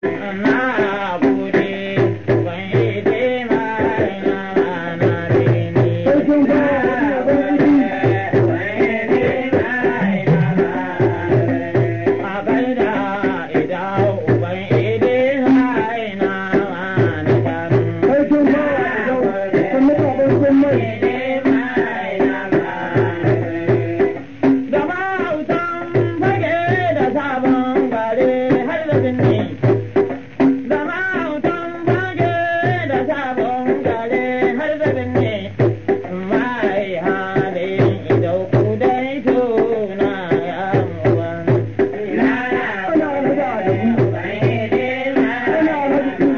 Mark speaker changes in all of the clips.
Speaker 1: Na gode, ban ide mai na rini.
Speaker 2: Sarkin bawa ban iri.
Speaker 1: A gaida idan uban ide mai na shanu.
Speaker 2: Sarkin bawa idan sannu baban sun mai.
Speaker 1: Da mahautan fage da sabon gare har da binni. Da mahautan fage da sabon gare har da binni. Mai halin idau ku dai tuna ya muban.
Speaker 2: Ana alhaji Adamu. Ana alhaji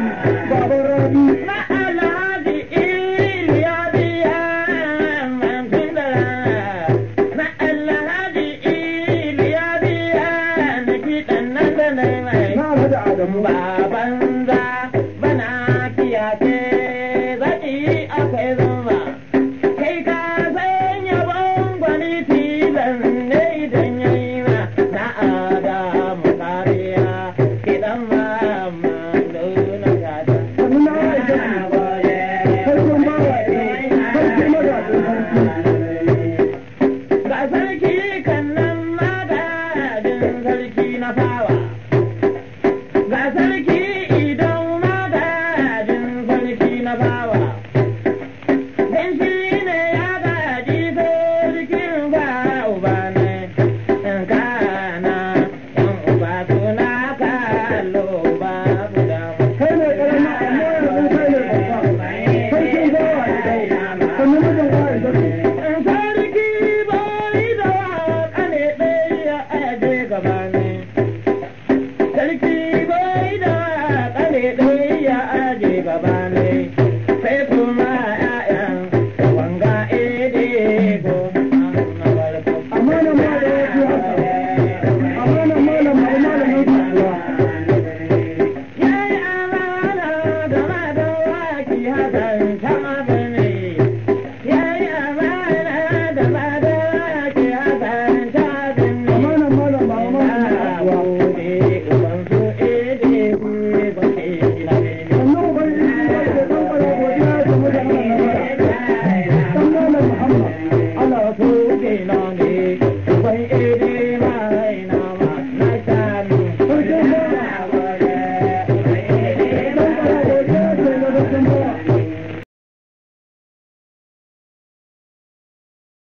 Speaker 2: baban Rabi.
Speaker 1: Na alhaji Iliya biya mantin da na alhaji Iliya biya na kiɗan nan da na mai.
Speaker 2: Na alhaji Adamu.
Speaker 1: Baba